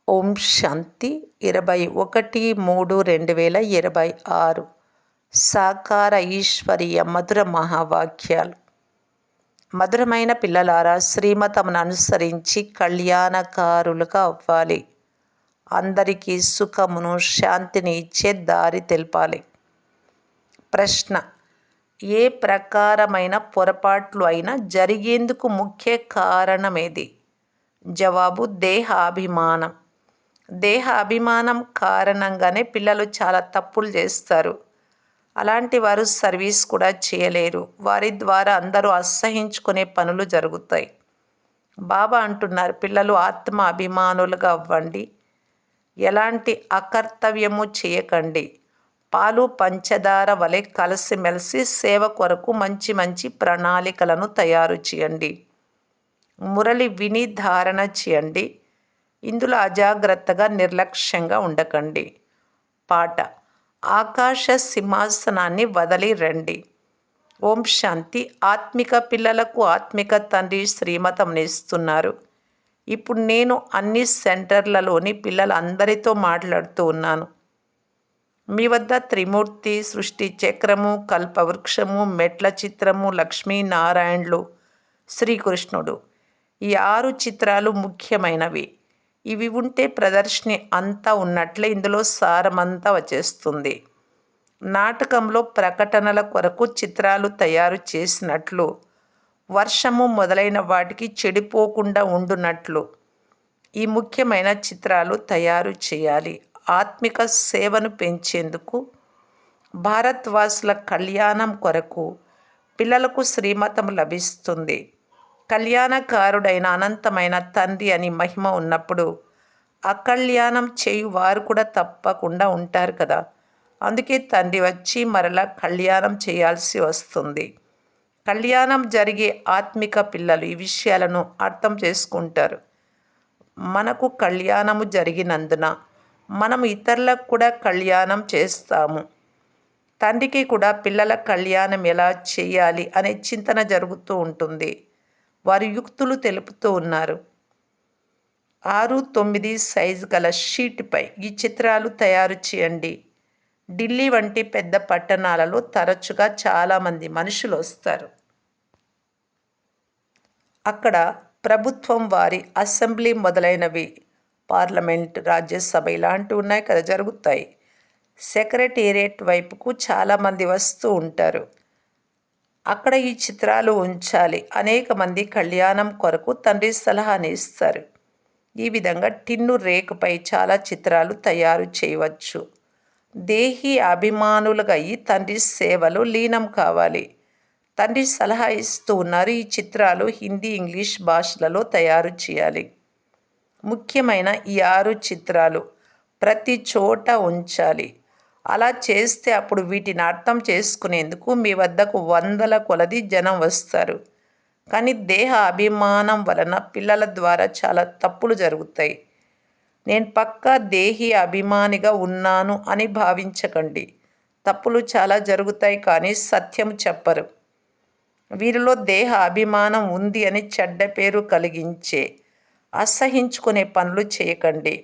ఓం శాంతి 21/3/2026 సాకార ఈశ్వరీయ మధుర మహావాక్యాలు. మధురమైన పిల్లలారా, శ్రీమతమును అనుసరించి కళ్యాణకారులుగా అవ్వాలి. అందరికీ సుఖమును శాంతిని ఇచ్చే దారి తెలపాలి. ప్రశ్న: ఏ ప్రకారమైన పొరపాట్లు అయినా జరిగేందుకు ముఖ్య కారణమేది? జవాబు: దేహాభిమానం. దేహ అభిమానం కారణంగానే పిల్లలు చాలా తప్పులు చేస్తారు. అలాంటి వారు సర్వీస్ కూడా చేయలేరు. వారి ద్వారా అందరూ అసహించుకునే పనులు జరుగుతాయి. బాబా అంటున్నారు, పిల్లలు ఆత్మ అభిమానులుగా అవ్వండి. ఎలాంటి అకర్తవ్యము చేయకండి. పాలు పంచదార వలె కలిసిమెలిసి సేవ కొరకు మంచి మంచి ప్రణాళికలను తయారు చేయండి. మురళి విని ధారణ చేయండి. ఇందులో అజాగ్రత్తగా నిర్లక్ష్యంగా ఉండకండి. పాట: ఆకాశ సింహాసనాన్ని వదిలి రండి. ఓం శాంతి. ఆత్మిక పిల్లలకు ఆత్మిక తండ్రి శ్రీమతంని ఇస్తున్నారు. ఇప్పుడు నేను అన్ని సెంటర్లలోని పిల్లలందరితో మాట్లాడుతూ ఉన్నాను. మీ వద్ద త్రిమూర్తి, సృష్టి చక్రము, కల్పవృక్షము, మెట్ల చిత్రము, లక్ష్మీనారాయణులు, శ్రీకృష్ణుడు, ఈ 6 చిత్రాలు ముఖ్యమైనవి. ఇవి ఉంటే ప్రదర్శని అంతా ఉన్నట్లే ఇందులో సారమంతా వచ్చేస్తుంది. నాటకంలో ప్రకటనల కొరకు చిత్రాలు తయారు చేసినట్లు, వర్షము మొదలైన వాటికి చెడిపోకుండా ఉండునట్లు ఈ ముఖ్యమైన చిత్రాలు తయారు చేయాలి. ఆత్మిక సేవను పెంచేందుకు, భారత్వాసుల కళ్యాణం కొరకు పిల్లలకు శ్రీమతం లభిస్తుంది. కళ్యాణకారుడైన అనంతమైన తండ్రి అని మహిమ ఉన్నప్పుడు అకళ్యాణం చేయు వారు కూడా తప్పకుండా ఉంటారు కదా. అందుకే తండ్రి వచ్చి మరలా కళ్యాణం చేయాల్సి వస్తుంది. కళ్యాణం జరిగే ఆత్మిక పిల్లలు ఈ విషయాలను అర్థం చేసుకుంటారు. మనకు కళ్యాణము జరిగినందున మనం ఇతరులకు కూడా కళ్యాణం చేస్తాము. తండ్రికి కూడా పిల్లల కళ్యాణం ఎలా చేయాలి అనే చింతన జరుగుతూ ఉంటుంది. వారు యుక్తులు తెలుపుతూ ఉన్నారు. 6-9 సైజు గల షీట్పై ఈ చిత్రాలు తయారు చేయండి. ఢిల్లీ వంటి పెద్ద పట్టణాలలో తరచుగా చాలామంది మనుషులు వస్తారు. అక్కడ ప్రభుత్వం వారి అసెంబ్లీ మొదలైనవి, పార్లమెంట్, రాజ్యసభ ఇలాంటివి ఉన్నాయి కదా, జరుగుతాయి. సెక్రటేరియట్ వైపుకు చాలామంది వస్తూ ఉంటారు. అక్కడ ఈ చిత్రాలు ఉంచాలి. అనేక మంది కళ్యాణం కొరకు తండ్రి సలహాని ఇస్తారు. ఈ విధంగా టిన్ను రేకుపై చాలా చిత్రాలు తయారు చేయవచ్చు. దేహి అభిమానులుగా ఈ తండ్రి సేవలో లీనం కావాలి. తండ్రి సలహా ఇస్తూ ఉన్నారు. ఈ చిత్రాలు హిందీ, ఇంగ్లీష్ భాషలలో తయారు చేయాలి. ముఖ్యమైన ఈ 6 చిత్రాలు ప్రతి చోట ఉంచాలి. అలా చేస్తే అప్పుడు వీటిని అర్థం చేసుకునేందుకు మీ వద్దకు వందల కొలది జనం వస్తారు. కానీ దేహ అభిమానం వలన పిల్లల ద్వారా చాలా తప్పులు జరుగుతాయి. నేను పక్కా దేహి అభిమానిగా ఉన్నాను అని భావించకండి. తప్పులు చాలా జరుగుతాయి, కానీ సత్యం చెప్పరు. వీరిలో దేహ అభిమానం ఉంది అని చెడ్డ పేరు కలిగించే అసహించుకునే పనులు చేయకండి.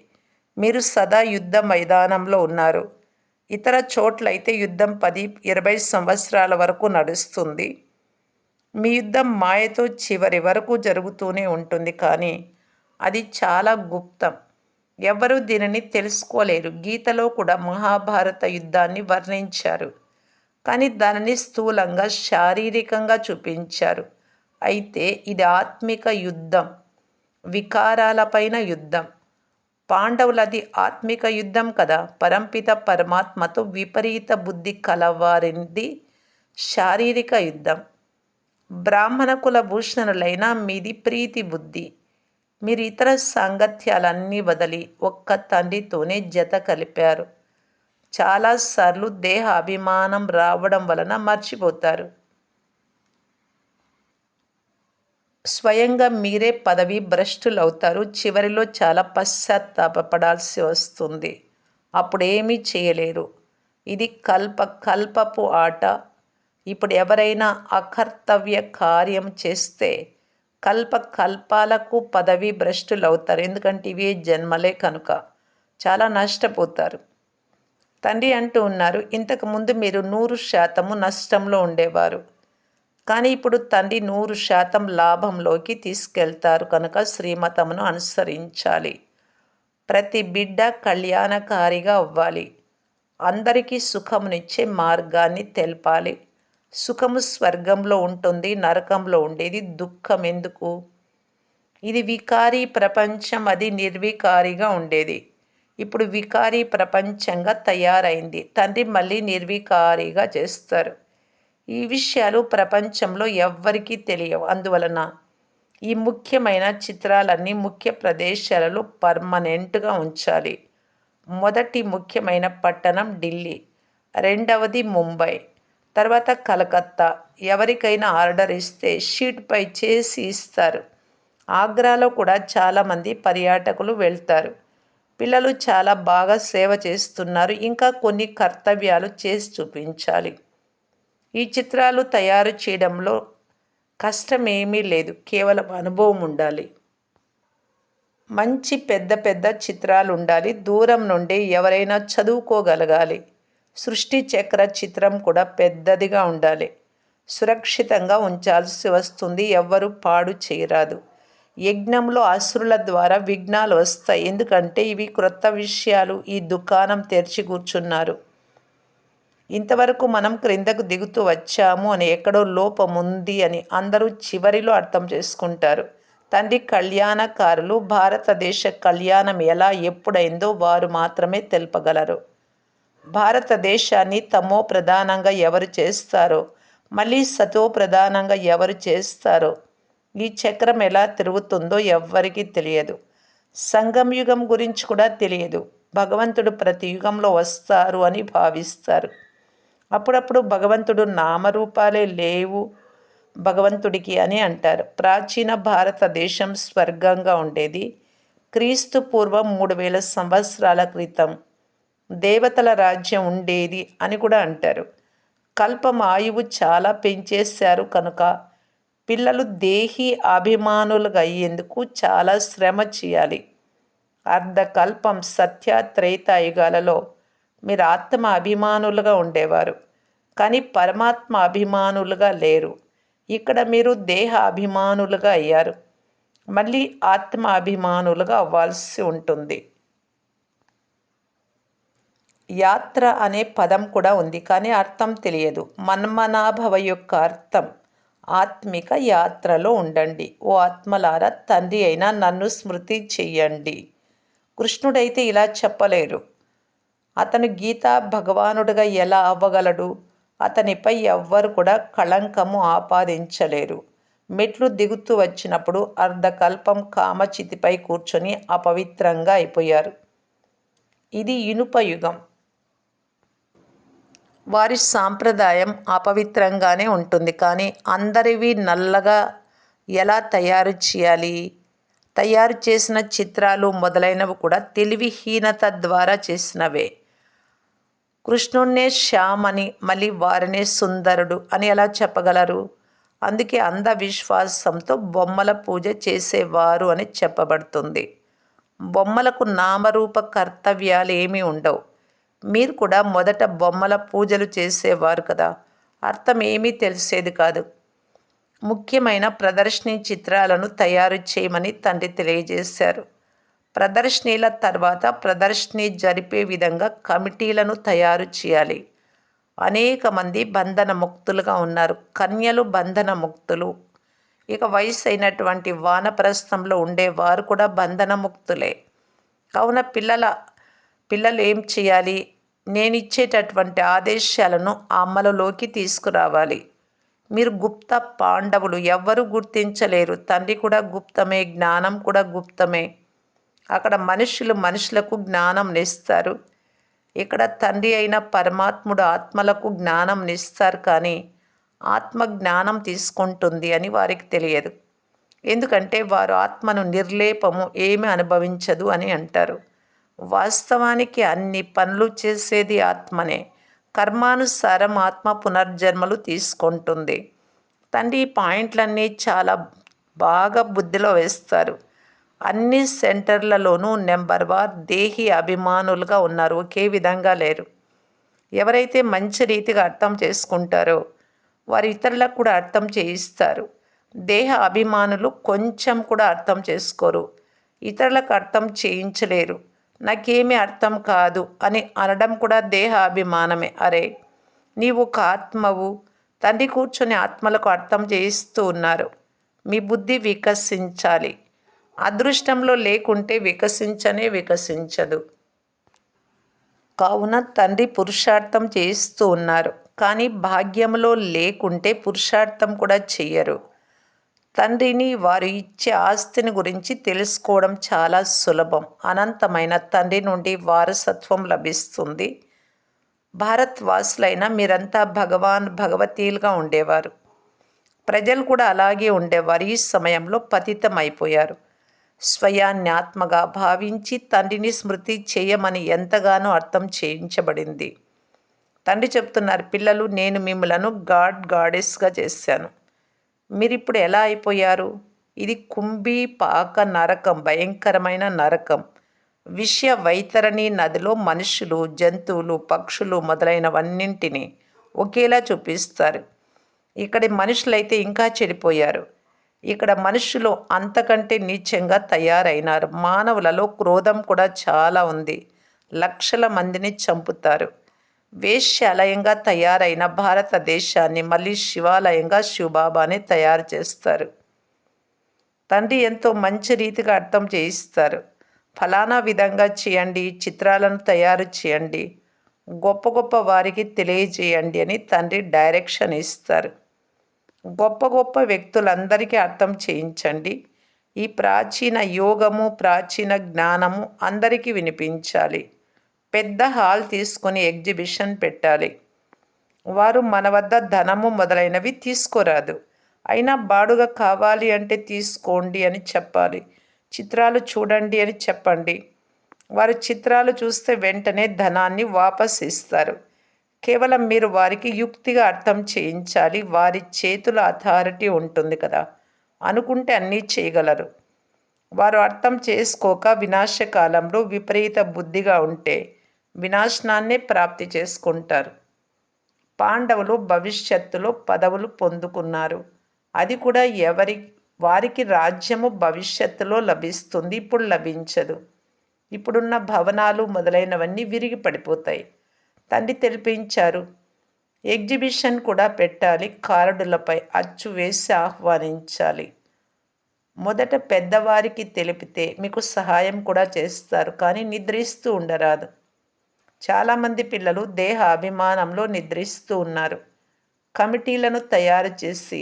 మీరు సదా యుద్ధ మైదానంలో ఉన్నారు. ఇతర చోట్లయితే యుద్ధం 10-20 సంవత్సరాల వరకు నడుస్తుంది. మీ యుద్ధం మాయతో చివరి వరకు జరుగుతూనే ఉంటుంది. కానీ అది చాలా గుప్తం. ఎవరూ దీనిని తెలుసుకోలేరు. గీతలో కూడా మహాభారత యుద్ధాన్ని వర్ణించారు, కానీ దానిని స్థూలంగా శారీరకంగా చూపించారు. అయితే ఇది ఆత్మిక యుద్ధం, వికారాలపైన యుద్ధం. పాండవులది ఆత్మిక యుద్ధం కదా. పరంపిత పరమాత్మతో విపరీత బుద్ధి కలవారిది శారీరక యుద్ధం. బ్రాహ్మణ కుల భూషణులైన మీది ప్రీతి బుద్ధి. మీరు ఇతర సాంగత్యాలన్నీ వదిలి ఒక్క తండ్రితోనే జత కలిపారు. చాలాసార్లు దేహ అభిమానం రావడం వలన మర్చిపోతారు. స్వయంగా మీరే పదవి భ్రష్టులవుతారు. చివరిలో చాలా పశ్చాత్తాపపడాల్సి వస్తుంది. అప్పుడేమీ చేయలేరు. ఇది కల్పపు ఆట. ఇప్పుడు ఎవరైనా అకర్తవ్య కార్యం చేస్తే కల్పాలకు పదవి భ్రష్టులవుతారు. ఎందుకంటే ఇవే జన్మలే కనుక చాలా నష్టపోతారు. తండ్రి అంటూ ఉన్నారు, ఇంతకుముందు మీరు 100% నష్టంలో ఉండేవారు, కానీ ఇప్పుడు తండ్రి 100% లాభంలోకి తీసుకెళ్తారు కనుక శ్రీమతమును అనుసరించాలి. ప్రతి బిడ్డ కళ్యాణకారిగా అవ్వాలి. అందరికీ సుఖమునిచ్చే మార్గాన్ని తెలపాలి. సుఖము స్వర్గంలో ఉంటుంది, నరకంలో ఉండేది దుఃఖం ఎందుకు? ఇది వికారీ ప్రపంచం, అది నిర్వికారిగా ఉండేది. ఇప్పుడు వికారీ ప్రపంచంగా తయారైంది. తండ్రి మళ్ళీ నిర్వికారిగా చేస్తారు. ఈ విషయాలు ప్రపంచంలో ఎవ్వరికీ తెలియవు. అందువలన ఈ ముఖ్యమైన చిత్రాలన్నీ ముఖ్య ప్రదేశాలలో పర్మనెంట్గా ఉంచాలి. మొదటి ముఖ్యమైన పట్టణం ఢిల్లీ, రెండవది ముంబై, తర్వాత కలకత్తా. ఎవరికైనా ఆర్డర్ ఇస్తే షీట్పై చేసి ఇస్తారు. ఆగ్రాలో కూడా చాలామంది పర్యాటకులు వెళ్తారు. పిల్లలు చాలా బాగా సేవ చేస్తున్నారు. ఇంకా కొన్ని కర్తవ్యాలు చేసి చూపించాలి. ఈ చిత్రాలు తయారు చేయడంలో కష్టమేమీ లేదు, కేవలం అనుభవం ఉండాలి. మంచి పెద్ద పెద్ద చిత్రాలు ఉండాలి. దూరం నుండి ఎవరైనా చదువుకోగలగాలి. సృష్టి చక్ర చిత్రం కూడా పెద్దదిగా ఉండాలి. సురక్షితంగా ఉంచాల్సి వస్తుంది, ఎవ్వరూ పాడు చేయరాదు. యజ్ఞంలో అసురుల ద్వారా విఘ్నాలు వస్తాయి, ఎందుకంటే ఇవి క్రొత్త విషయాలు. ఈ దుకాణం తెరిచి కూర్చున్నారు. ఇంతవరకు మనం క్రిందకు దిగుతూ వచ్చాము అని, ఎక్కడో లోపం ఉంది అని అందరూ చివరిలో అర్థం చేసుకుంటారు. తండ్రి కళ్యాణకారులు. భారతదేశ కళ్యాణం ఎలా ఎప్పుడైందో వారు మాత్రమే తెలుపగలరు. భారతదేశాన్ని తమో ప్రధానంగా ఎవరు చేస్తారో, మళ్ళీ సతో ప్రధానంగా ఎవరు చేస్తారో, ఈ చక్రం ఎలా తిరుగుతుందో ఎవ్వరికీ తెలియదు. సంగం యుగం గురించి కూడా తెలియదు. భగవంతుడు ప్రతి యుగంలో వస్తారు అని భావిస్తారు. అప్పుడప్పుడు భగవంతుడు నామరూపాలే లేవు భగవంతుడికి అని అంటారు. ప్రాచీన భారతదేశం స్వర్గంగా ఉండేది. క్రీస్తు పూర్వం 3000 సంవత్సరాల క్రితం దేవతల రాజ్యం ఉండేది అని కూడా అంటారు. కల్పం ఆయువు చాలా పెంచేశారు కనుక పిల్లలు దేహీ అభిమానులుగా అయ్యేందుకు చాలా శ్రమ చేయాలి. అర్ధకల్పం సత్య త్రేతాయుగాలలో మీరు ఆత్మ అభిమానులుగా ఉండేవారు, కానీ పరమాత్మ అభిమానులుగా లేరు. ఇక్కడ మీరు దేహ అభిమానులుగా అయ్యారు, మళ్ళీ ఆత్మ అభిమానులుగా అవ్వాల్సి ఉంటుంది. యాత్ర అనే పదం కూడా ఉంది, కానీ అర్థం తెలియదు. మన్మనాభవ యొక్క అర్థం ఆత్మిక యాత్రలో ఉండండి. ఓ ఆత్మలారా, తండ్రి అయినా నన్ను స్మృతి చెయ్యండి. కృష్ణుడైతే ఇలా చెప్పలేరు. అతను గీతా భగవానుడిగా ఎలా అవ్వగలడు? అతనిపై ఎవ్వరు కూడా కళంకము ఆపాదించలేరు. మెట్లు దిగుతూ వచ్చినప్పుడు అర్ధకల్పం కామచితిపై కూర్చొని అపవిత్రంగా అయిపోయారు. ఇది ఇనుప యుగం. వారి సాంప్రదాయం అపవిత్రంగానే ఉంటుంది. కానీ అందరివి నల్లగా ఎలా తయారు చేయాలి? తయారు చేసిన చిత్రాలు మొదలైనవి కూడా తెలివిహీనత ద్వారా చేసినవే. కృష్ణుణ్ణే శ్యామ్ అని, మళ్ళీ వారినే సుందరుడు అని ఎలా చెప్పగలరు? అందుకే అంధవిశ్వాసంతో బొమ్మల పూజ చేసేవారు అని చెప్పబడుతుంది. బొమ్మలకు నామరూప కర్తవ్యాలు ఏమీ ఉండవు. మీరు కూడా మొదట బొమ్మల పూజలు చేసేవారు కదా, అర్థం ఏమీ తెలిసేది కాదు. ముఖ్యమైన ప్రదర్శనీ చిత్రాలను తయారు చేయమని తండ్రి తెలియజేశారు. ప్రదర్శనీల తర్వాత ప్రదర్శని జరిపే విధంగా కమిటీలను తయారు చేయాలి. అనేక మంది బంధన ముక్తులుగా ఉన్నారు. కన్యలు బంధన ముక్తులు. ఇక వయసు అయినటువంటి వానప్రస్థంలో ఉండేవారు కూడా బంధన ముక్తులే. కావున పిల్లలు ఏం చేయాలి? నేనిచ్చేటటువంటి ఆదేశాలను అమలులోకి తీసుకురావాలి. మీరు గుప్త పాండవులు, ఎవ్వరూ గుర్తించలేరు. తండ్రి కూడా గుప్తమే, జ్ఞానం కూడా గుప్తమే. అక్కడ మనుషులకు జ్ఞానం నిస్తారు. ఇక్కడ తండ్రి అయిన పరమాత్ముడు ఆత్మలకు జ్ఞానం నిస్తారు, కానీ ఆత్మ జ్ఞానం తీసుకుంటుంది అని వారికి తెలియదు. ఎందుకంటే వారు ఆత్మను నిర్లేపము, ఏమి అనుభవించదు అని అంటారు. వాస్తవానికి అన్ని పనులు చేసేది ఆత్మనే. కర్మానుసారం ఆత్మ పునర్జన్మలు తీసుకుంటుంది. తండ్రి ఈ పాయింట్లన్నీ చాలా బాగా బుద్ధిలో వేస్తారు. అన్ని సెంటర్లలోనూ నెంబర్ వన్ దేహి అభిమానులుగా ఉన్నారు. ఒకే విధంగా లేరు. ఎవరైతే మంచి రీతిగా అర్థం చేసుకుంటారో వారు ఇతరులకు కూడా అర్థం చేయిస్తారు. దేహ అభిమానులు కొంచెం కూడా అర్థం చేసుకోరు. ఇతరులకు అర్థం చేయించలేరు. నాకేమీ అర్థం కాదు అని అనడం కూడా దేహ అభిమానమే. అరే, నీవు ఒక ఆత్మవు, తండ్రి కూర్చొని ఆత్మలకు అర్థం చేయిస్తూ ఉన్నారు. మీ బుద్ధి వికసించాలి. అదృష్టంలో లేకుంటే వికసించనే వికసించదు. కావున తండ్రి పురుషార్థం చేయిస్తూ ఉన్నారు. కానీ భాగ్యంలో లేకుంటే పురుషార్థం కూడా చెయ్యరు. తండ్రిని వారు ఇచ్చే ఆస్తిని గురించి తెలుసుకోవడం చాలా సులభం. అనంతమైన తండ్రి నుండి వారసత్వం లభిస్తుంది. భారత్ వాసులైన మీరంతా భగవాన్ భగవతీలుగా ఉండేవారు. ప్రజలు కూడా అలాగే ఉండేవారు. ఈ సమయంలో పతితమైపోయారు. స్వయాన్ని ఆత్మగా భావించి తండ్రిని స్మృతి చేయమని ఎంతగానో అర్థం చేయించబడింది. తండ్రి చెప్తున్నారు, పిల్లలు, నేను మిమ్మలను గాడెస్గా చేశాను. మీరిప్పుడు ఎలా అయిపోయారు? ఇది కుంభీ పాక నరకం, భయంకరమైన నరకం. విషయ వైతరణి నదిలో మనుషులు, జంతువులు, పక్షులు మొదలైనవన్నింటినీ ఒకేలా చూపిస్తారు. ఇక్కడి మనుషులైతే ఇంకా చెడిపోయారు. ఇక్కడ మనుషులు అంతకంటే నీచంగా తయారైనారు. మానవులలో క్రోధం కూడా చాలా ఉంది. లక్షల మందిని చంపుతారు. వేశ్యాలయంగా తయారైన భారతదేశాన్ని మళ్ళీ శివాలయంగా శివబాబానే తయారు చేస్తారు. తండ్రి ఎంతో మంచి రీతిగా అర్థం చేయిస్తారు. ఫలానా విధంగా చేయండి, చిత్రాలను తయారు చేయండి, గొప్ప గొప్ప వారికి తెలియజేయండి అని తండ్రి డైరెక్షన్ ఇస్తారు. గొప్ప గొప్ప వ్యక్తులందరికీ అర్థం చేయించండి. ఈ ప్రాచీన యోగము, ప్రాచీన జ్ఞానము అందరికీ వినిపించాలి. పెద్ద హాల్ తీసుకొని ఎగ్జిబిషన్ పెట్టాలి. వారు మన వద్ద ధనము మొదలైనవి తీసుకోరాదు. అయినా బాడుగ కావాలి అంటే తీసుకోండి అని చెప్పాలి. చిత్రాలు చూడండి అని చెప్పండి. వారు చిత్రాలు చూస్తే వెంటనే ధనాన్ని వాపస్ ఇస్తారు. కేవలం మీరు వారికి యుక్తిగా అర్థం చేయించాలి. వారి చేతుల అథారిటీ ఉంటుంది కదా, అనుకుంటే అన్నీ చేయగలరు. వారు అర్థం చేసుకోక వినాశకాలంలో విపరీత బుద్ధిగా ఉంటే వినాశనాన్నే ప్రాప్తి చేసుకుంటారు. పాండవులు భవిష్యత్తులో పదవులు పొందుకున్నారు. అది కూడా వారికి రాజ్యము భవిష్యత్తులో లభిస్తుంది, ఇప్పుడు లభించదు. ఇప్పుడున్న భవనాలు మొదలైనవన్నీ విరిగి పడిపోతాయి. తండ్రి తెలిపించారు, ఎగ్జిబిషన్ కూడా పెట్టాలి. కార్డులపై అచ్చు వేసి ఆహ్వానించాలి. మొదట పెద్దవారికి తెలిపితే మీకు సహాయం కూడా చేస్తారు. కానీ నిద్రిస్తూ ఉండరాదు. చాలామంది పిల్లలు దేహ అభిమానంలో నిద్రిస్తూ ఉన్నారు. కమిటీలను తయారు చేసి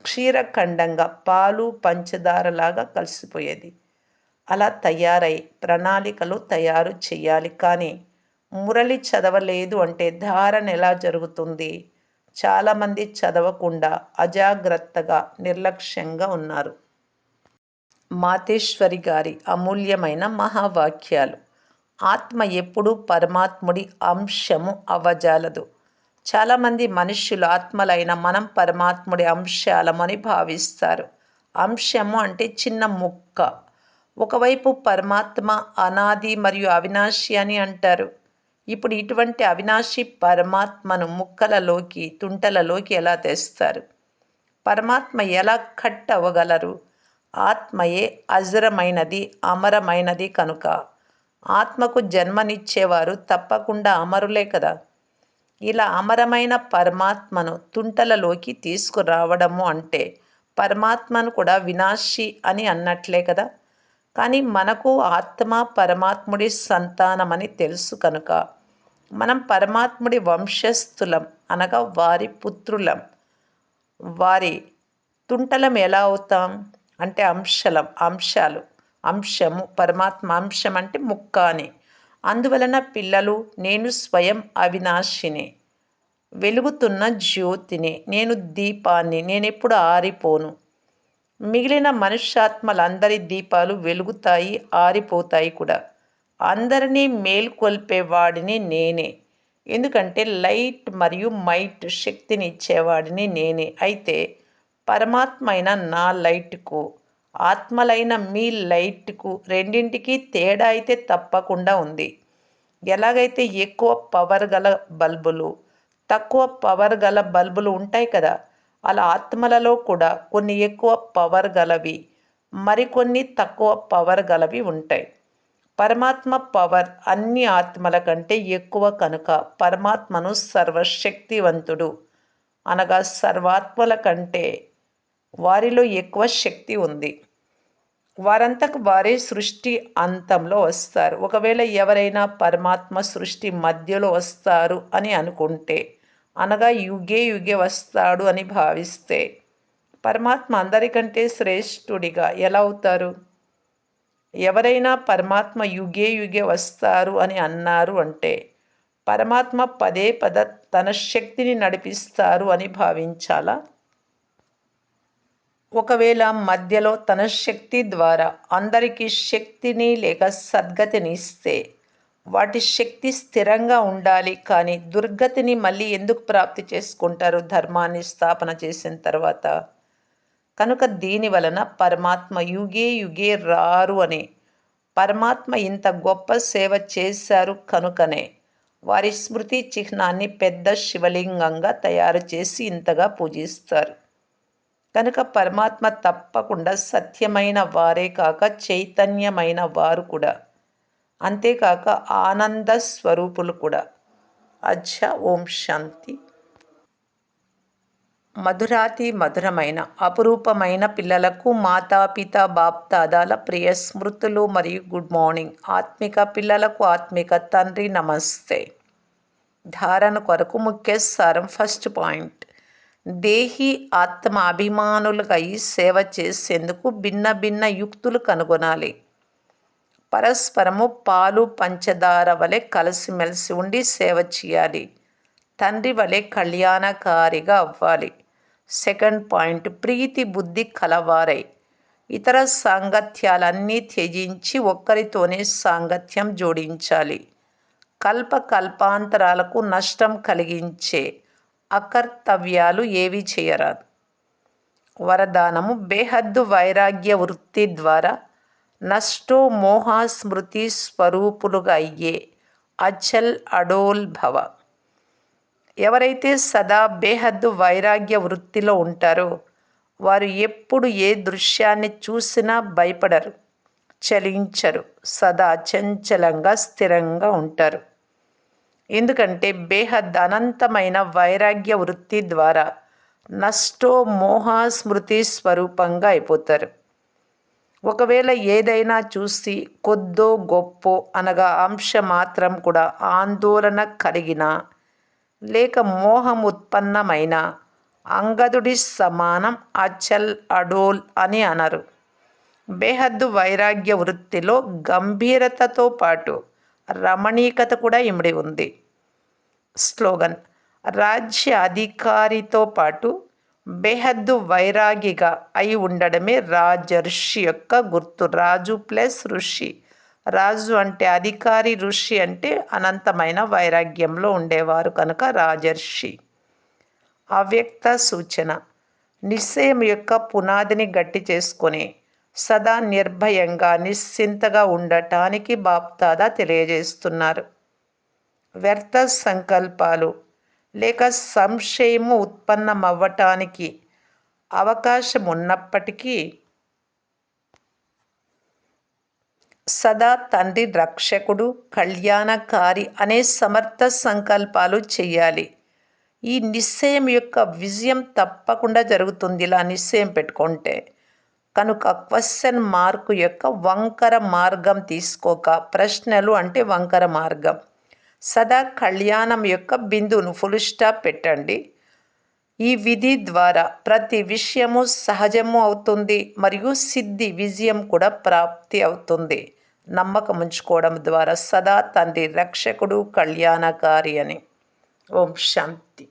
క్షీరఖండంగా పాలు పంచదారలాగా కలిసిపోయేది. అలా తయారై ప్రణాళికలు తయారు చేయాలి. కానీ మురళి చదవలేదు అంటే ధారణ ఎలా జరుగుతుంది? చాలామంది చదవకుండా అజాగ్రత్తగా నిర్లక్ష్యంగా ఉన్నారు. మాతేశ్వరి గారి అమూల్యమైన మహావాక్యాలు. ఆత్మ ఎప్పుడూ పరమాత్ముడి అంశము అవ్వజాలదు. చాలామంది మనుష్యులు ఆత్మలైన మనం పరమాత్ముడి అంశాలమని భావిస్తారు. అంశము అంటే చిన్న ముక్క. ఒకవైపు పరమాత్మ అనాది మరియు అవినాశి అని అంటారు. ఇప్పుడు ఇటువంటి అవినాశి పరమాత్మను ముక్కలలోకి, తుంటలలోకి ఎలా తెస్తారు? పరమాత్మ ఎలా కట్ అవ్వగలరు? ఆత్మయే అజరమైనది, అమరమైనది కనుక ఆత్మకు జన్మనిచ్చేవారు తప్పకుండా అమరులే కదా. ఇలా అమరమైన పరమాత్మను తుంటలలోకి తీసుకురావడము అంటే పరమాత్మను కూడా వినాశి అని అన్నట్లే కదా. కానీ మనకు ఆత్మ పరమాత్ముడి సంతానమని తెలుసు కనుక మనం పరమాత్ముడి వంశస్థులం, అనగా వారి పుత్రులం. వారి తుంటలం ఎలా అవుతాం అంటే అంశము. పరమాత్మ అంశం అంటే ముక్క అని. అందువలన పిల్లలు, నేను స్వయం అవినాశిని, వెలుగుతున్న జ్యోతిని, నేను దీపాన్ని, నేనెప్పుడు ఆరిపోను. మిగిలిన మనుష్యాత్మలందరి దీపాలు వెలుగుతాయి, ఆరిపోతాయి కూడా. అందరినీ మేల్కొల్పేవాడిని నేనే. ఎందుకంటే లైట్ మరియు మైట్ శక్తిని ఇచ్చేవాడిని నేనే. అయితే పరమాత్మైన నా లైట్కు, ఆత్మలైన మీ లైట్కు రెండింటికి తేడా అయితే తప్పకుండా ఉంది. ఎలాగైతే ఎక్కువ పవర్ గల బల్బులు, తక్కువ పవర్ గల బల్బులు ఉంటాయి కదా, అలా ఆత్మలలో కూడా కొన్ని ఎక్కువ పవర్ గలవి, మరికొన్ని తక్కువ పవర్ గలవి ఉంటాయి. పరమాత్మ పవర్ అన్ని ఆత్మల కంటే ఎక్కువ కనుక పరమాత్మను సర్వశక్తివంతుడు అనగా సర్వాత్మల కంటే వారిలో ఎక్కువ శక్తి ఉంది. వారంతకు వారే సృష్టి అంతంలో వస్తారు. ఒకవేళ ఎవరైనా పరమాత్మ సృష్టి మధ్యలో వస్తారు అని అనుకుంటే, అనగా యుగే యుగే వస్తాడు అని భావిస్తే, పరమాత్మ అందరికంటే శ్రేష్ఠుడిగా ఎలా అవుతారు? ఎవరైనా పరమాత్మ యుగే యుగే వస్తారు అని అన్నారు అంటే, పరమాత్మ పదే తన శక్తిని నడిపిస్తారు అని భావించాలా? ఒకవేళ మధ్యలో తన శక్తి ద్వారా అందరికీ శక్తిని లేక సద్గతిని ఇస్తే, వాటి శక్తి స్థిరంగా ఉండాలి కానీ దుర్గతిని మళ్ళీ ఎందుకు ప్రాప్తి చేసుకుంటారు ధర్మాన్ని స్థాపన చేసిన తర్వాత? కనుక దీని వలన పరమాత్మ యుగే యుగే రారు అని, పరమాత్మ ఇంత గొప్ప సేవ చేశారు కనుకనే వారి స్మృతి చిహ్నాన్ని పెద్ద శివలింగంగా తయారు చేసి ఇంతగా పూజిస్తారు. కనుక పరమాత్మ తప్పకుండా సత్యమైన వారే కాక చైతన్యమైన వారు కూడా, అంతేకాక ఆనంద స్వరూపులు కూడా. అచ్చా, ఓం శాంతి. మధురాతి మధురమైన అపురూపమైన పిల్లలకు మాతాపిత బాప్దాదాల ప్రియ స్మృతులు మరియు గుడ్ మార్నింగ్. ఆత్మిక పిల్లలకు ఆత్మిక తండ్రి నమస్తే. ధారణ కొరకు ముఖ్య సారం. ఫస్ట్ పాయింట్, దేహి ఆత్మ అభిమానులుగా సేవ చేసేందుకు భిన్న భిన్న యుక్తులు కనుగొనాలి. పరస్పరము పాలు పంచదార వలె కలిసిమెలిసి ఉండి సేవ చేయాలి. తండ్రి వలె కళ్యాణకారిగా అవ్వాలి. సెకండ్ పాయింట్, ప్రీతి బుద్ధి కలవారై ఇతర సాంగత్యాలన్నీ త్యజించి ఒక్కరితోనే సాంగత్యం జోడించాలి. కల్పాంతరాలకు నష్టం కలిగించే అకర్తవ్యాలు ఏవి చేయరాదు. వరదానము, బేహద్దు వైరాగ్య వృత్తి ద్వారా నష్టో మోహ స్మృతి స్వరూపులుగా అయ్యే అచల్ అడోల్ భవ. ఎవరైతే సదా బేహద్దు వైరాగ్య వృత్తిలో ఉంటారో వారు ఎప్పుడు ఏ దృశ్యాన్ని చూసినా భయపడరు, చలించరు, సదా చంచలంగా స్థిరంగా ఉంటారు. ఎందుకంటే బేహద్ అనంతమైన వైరాగ్య వృత్తి ద్వారా నష్టో మోహ స్మృతి స్వరూపంగా అయిపోతారు. ఒకవేళ ఏదైనా చూసి కొద్దో గొప్పో అనగా అంశ మాత్రం కూడా ఆందోళన కలిగినా లేక మోహం ఉత్పన్నమైన అంగదుడి సమానం అచల్ అడోల్ అని అనరు. బేహద్దు వైరాగ్య వృత్తిలో గంభీరతతో పాటు రమణీకత కూడా ఇమిడి ఉంది. స్లోగన్, రాజ్య అధికారితో పాటు బేహద్దు వైరాగిగా అయి ఉండడమే రాజర్షి యొక్క గుర్తు. రాజు ప్లస్ ఋషి. రాజు అంటే అధికారి, ఋషి అంటే అనంతమైన వైరాగ్యంలో ఉండేవారు కనుక రాజర్షి. అవ్యక్త సూచన, నిశ్చయం యొక్క పునాదిని గట్టి చేసుకొని సదా నిర్భయంగా నిశ్చింతగా ఉండటానికి బాప్దాదా తెలియజేస్తున్నారు. వ్యర్థ సంకల్పాలు లేక సంశయము ఉత్పన్నమవ్వటానికి అవకాశం ఉన్నప్పటికీ సదా తండ్రి రక్షకుడు, కళ్యాణకారి అనే సమర్థ సంకల్పాలు చేయాలి. ఈ నిశ్చయం యొక్క విజయం తప్పకుండా జరుగుతుంది ఇలా నిశ్చయం పెట్టుకుంటే. కనుక క్వశ్చన్ మార్కు యొక్క వంకర మార్గం తీసుకోక, ప్రశ్నలు అంటే వంకర మార్గం, సదా కళ్యాణం యొక్క బిందువును ఫుల్ స్టాప్ పెట్టండి. ఈ విధి ద్వారా ప్రతి విషయము సహజము అవుతుంది మరియు సిద్ధి విజయం కూడా ప్రాప్తి అవుతుంది. నమ్మకం ఉంచుకోవడం ద్వారా సదా తండ్రి రక్షకుడు, కళ్యాణకారి అని. ఓం శాంతి.